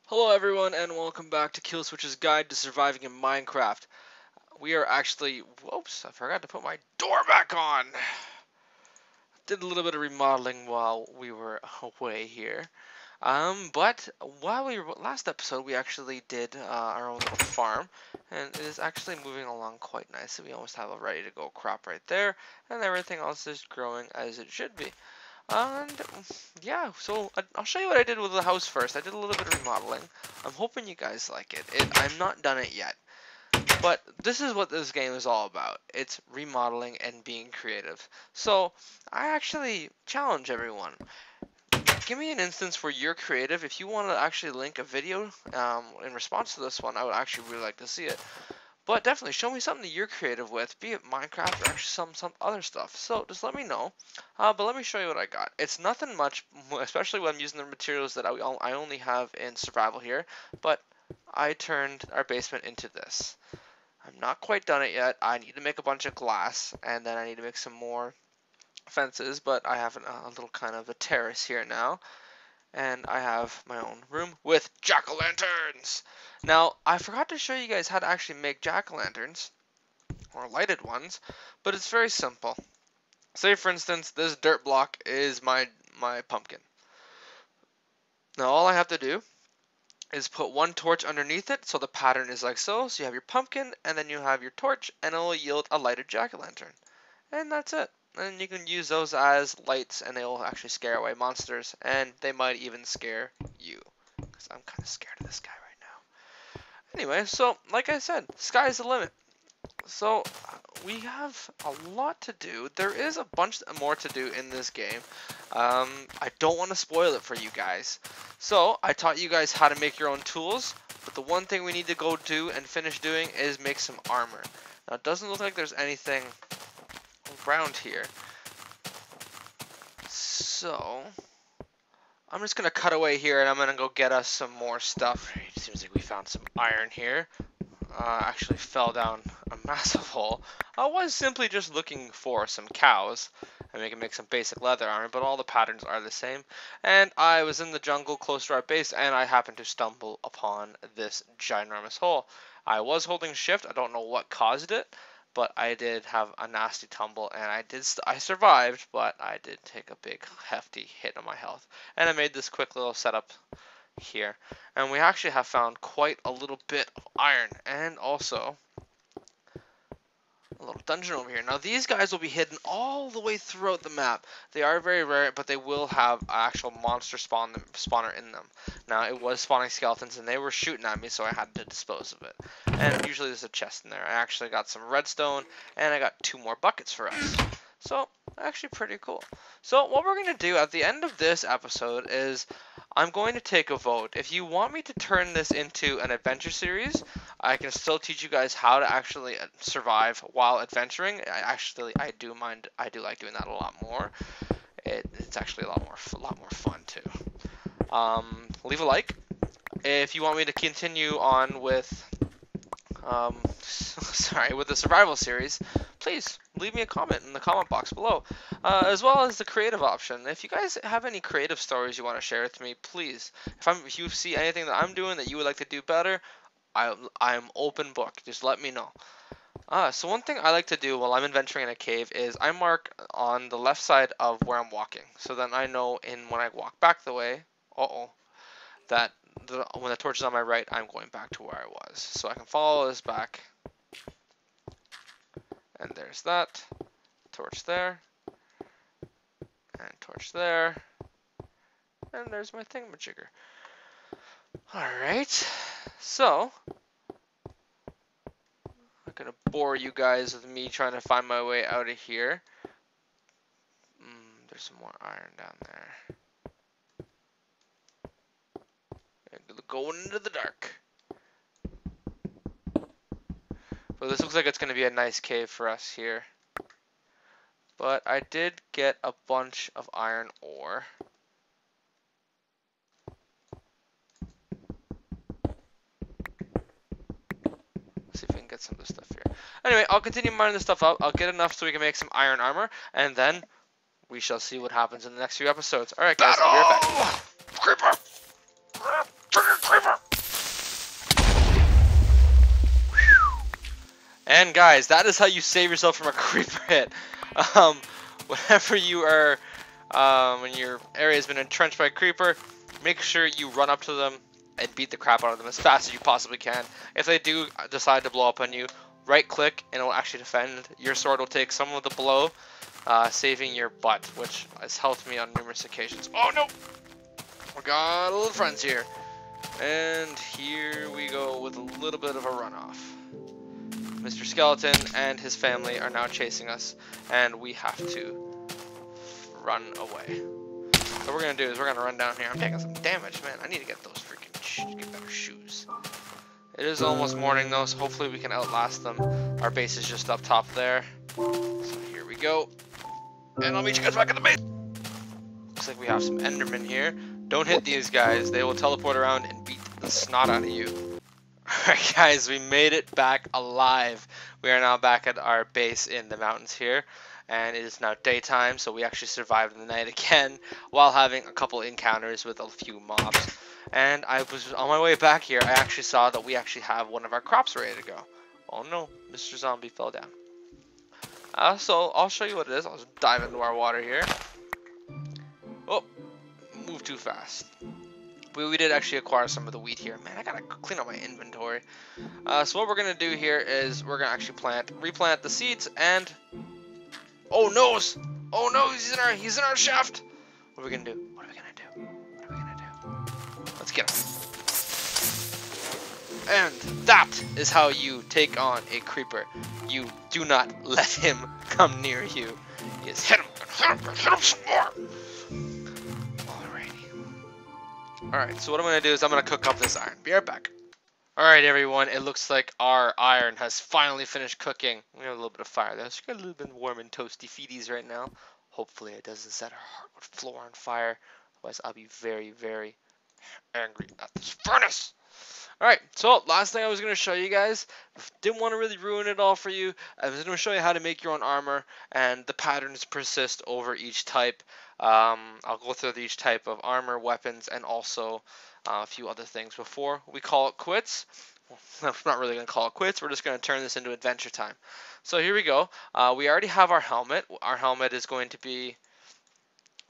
Hello everyone and welcome back to Killswitch's Guide to Surviving in Minecraft. We are actually, whoops, I forgot to put my door back on. Did a little bit of remodeling while we were away here. But while we were, last episode we actually did our own little farm, and it is actually moving along quite nicely. We almost have a ready to go crop right there, and everything else is growing as it should be. And yeah, so I'll show you what I did with the house first. I did a little bit of remodeling. I'm hoping you guys like it. I'm not done it yet, but this is what this game is all about. It's remodeling and being creative. So I actually challenge everyone. Give me an instance where you're creative. If you want to actually link a video in response to this one, I would actually really like to see it. But definitely show me something that you're creative with, be it Minecraft or actually some other stuff. So just let me know. But let me show you what I got. It's nothing much, especially when I'm using the materials that I only have in survival here. But I turned our basement into this. I'm not quite done it yet. I need to make a bunch of glass, and then I need to make some more fences. But I have a little kind of a terrace here now. And I have my own room with jack-o'-lanterns. Now, I forgot to show you guys how to actually make jack-o'-lanterns, or lighted ones, but it's very simple. Say, for instance, this dirt block is my pumpkin. Now, all I have to do is put one torch underneath it, so the pattern is like so. So you have your pumpkin, and then you have your torch, and it will yield a lighted jack-o'-lantern. And that's it. And you can use those as lights, and they will actually scare away monsters, and they might even scare you. Because I'm kind of scared of this guy right now. Anyway, so like I said, sky's the limit. So we have a lot to do. There is a bunch more to do in this game. I don't want to spoil it for you guys. So I taught you guys how to make your own tools, but the one thing we need to go do and finish doing is make some armor. Now it doesn't look like there's anything around here. So I'm just gonna cut away here and I'm gonna go get us some more stuff. It seems like we found some iron here. Actually fell down a massive hole. I was simply just looking for some cows and we can make some basic leather armor, but all the patterns are the same. And I was in the jungle close to our base and I happened to stumble upon this ginormous hole. I was holding shift. I don't know what caused it, but I did have a nasty tumble and I survived, but I did take a big hefty hit on my health. And I made this quick little setup here, and we actually have found quite a little bit of iron and also a little dungeon over here. Now these guys will be hidden all the way throughout the map. They are very rare, but they will have an actual monster spawner in them. Now it was spawning skeletons and they were shooting at me, so I had to dispose of it. And usually there's a chest in there. I actually got some redstone and I got 2 more buckets for us. So actually pretty cool. So what we're going to do at the end of this episode is I'm going to take a vote. If you want me to turn this into an adventure series, I can still teach you guys how to actually survive while adventuring. I do like doing that a lot more. It's actually a lot more fun too. Leave a like if you want me to continue on with with the survival series. Please leave me a comment in the comment box below, as well as the creative option. If you guys have any creative stories you want to share with me, please. If you see anything that I'm doing that you would like to do better, I'm open book. Just let me know. So one thing I like to do while I'm adventuring in a cave is I mark on the left side of where I'm walking, so then I know when I walk back the way, that when the torch is on my right, I'm going back to where I was. So I can follow this back. And there's that. Torch there. And torch there. And there's my thingamajigger. Alright. So I'm gonna bore you guys with me trying to find my way out of here. There's some more iron down there. Going into the dark. But this looks like it's going to be a nice cave for us here. But I did get a bunch of iron ore. Let's see if we can get some of this stuff here. Anyway, I'll continue mining this stuff out. I'll get enough so we can make some iron armor. And then we shall see what happens in the next few episodes. Alright guys, I'll be right back. Creeper! Creeper! And guys, that is how you save yourself from a creeper hit. Um, whenever you are, when your area has been entrenched by a creeper, make sure you run up to them and beat the crap out of them as fast as you possibly can. If they do decide to blow up on you, right click and it will actually defend. Your sword will take some of the blow, saving your butt, which has helped me on numerous occasions. Oh no! We got a little friends here. And here we go with a little bit of a runoff. Mr. Skeleton and his family are now chasing us, and we have to run away. So what we're going to do is we're going to run down here. I'm taking some damage, man. I need to get those freaking get better shoes. It is almost morning, though, so hopefully we can outlast them. Our base is just up top there. So here we go. And I'll meet you guys back at the base. Looks like we have some Endermen here. Don't hit these guys. They will teleport around and beat the snot out of you. Alright guys, we made it back alive. We are now back at our base in the mountains here. And it is now daytime, so we actually survived the night again while having a couple encounters with a few mobs. And I was on my way back here, I actually saw that we actually have one of our crops ready to go. Oh no, Mr. Zombie fell down. So I'll show you what it is. I'll just dive into our water here. Oh, move too fast. We did actually acquire some of the wheat here. Man, I gotta clean up my inventory. So what we're gonna do here is we're gonna actually replant the seeds and oh no! Oh no! He's in our shaft. What are we gonna do? What are we gonna do? What are we gonna do? Let's get him. And that is how you take on a creeper. You do not let him come near you. You just hit him. Hit him some more. Alright, so what I'm going to do is I'm going to cook up this iron. Be right back. Alright everyone, it looks like our iron has finally finished cooking. We have a little bit of fire there. So we got a little bit warm and toasty feeties right now. Hopefully it doesn't set our hardwood floor on fire. Otherwise I'll be very, very angry at this furnace. Alright, so last thing I was going to show you guys, didn't want to really ruin it all for you. I was going to show you how to make your own armor, and the patterns persist over each type. I'll go through each type of armor, weapons, and also a few other things before we call it quits. Well, we're not really going to call it quits, we're just going to turn this into adventure time. So here we go. We already have our helmet. Our helmet is going to be,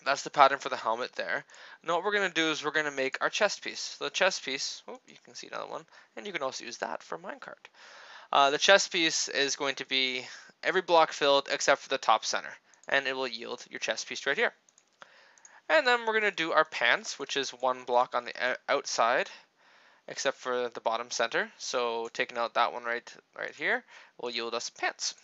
that's the pattern for the helmet there. Now what we're going to do is we're going to make our chest piece. So the chest piece, oh, you can see another one, and you can also use that for minecart. The chest piece is going to be every block filled except for the top center, and it will yield your chest piece right here. And then we're going to do our pants, which is one block on the outside, except for the bottom center. So taking out that one right here will yield us pants.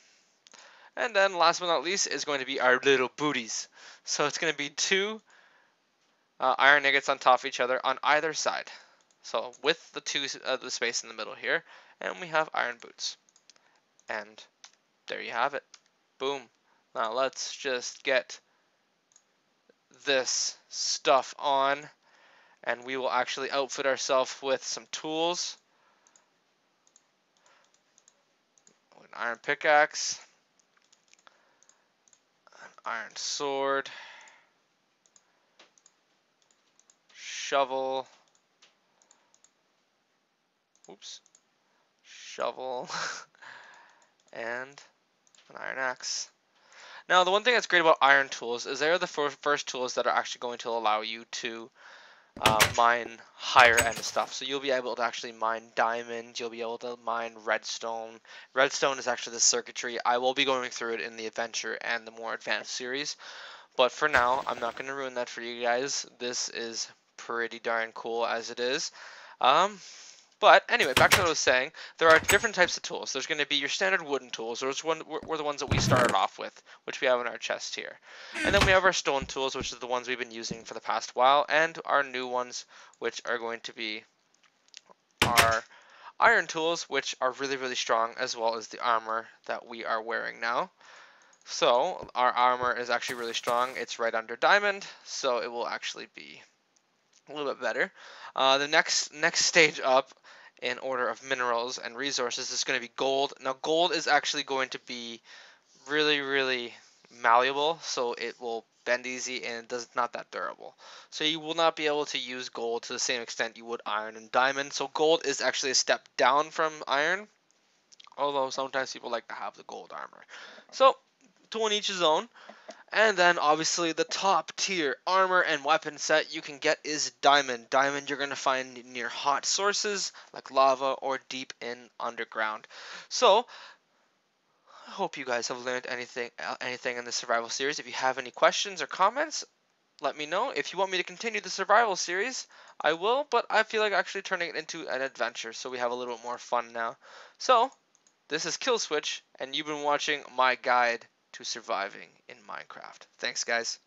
And then last but not least is going to be our little booties. So it's going to be two iron ingots on top of each other on either side. So with the space in the middle here, and we have iron boots. And there you have it. Boom. Now let's just get this stuff on, and we will actually outfit ourselves with some tools. An iron pickaxe, an iron sword, shovel, shovel, and an iron axe. Now, the one thing that's great about iron tools is they're the first tools that are actually going to allow you to mine higher end stuff. So you'll be able to actually mine diamond, you'll be able to mine redstone. Redstone is actually the circuitry. I will be going through it in the adventure and the more advanced series. But for now, I'm not going to ruin that for you guys. This is pretty darn cool as it is. But anyway, back to what I was saying, there are different types of tools. There's going to be your standard wooden tools, which were the ones that we started off with, which we have in our chest here. And then we have our stone tools, which are the ones we've been using for the past while, and our new ones, which are going to be our iron tools, which are really, really strong, as well as the armor that we are wearing now. So our armor is actually really strong. It's right under diamond, so it will actually be a little bit better. The next stage up in order of minerals and resources is going to be gold. Now gold is actually going to be really, really malleable, so it will bend easy and it's not that durable. So you will not be able to use gold to the same extent you would iron and diamond. So gold is actually a step down from iron. Although sometimes people like to have the gold armor. So, to each his own. And then obviously the top tier armor and weapon set you can get is diamond. Diamond you're going to find near hot sources like lava or deep in underground. So I hope you guys have learned anything in the survival series. If you have any questions or comments, let me know. If you want me to continue the survival series, I will, but I feel like actually turning it into an adventure so we have a little bit more fun now. So this is Killswitch, and you've been watching my guide to surviving in Minecraft. Thanks, guys.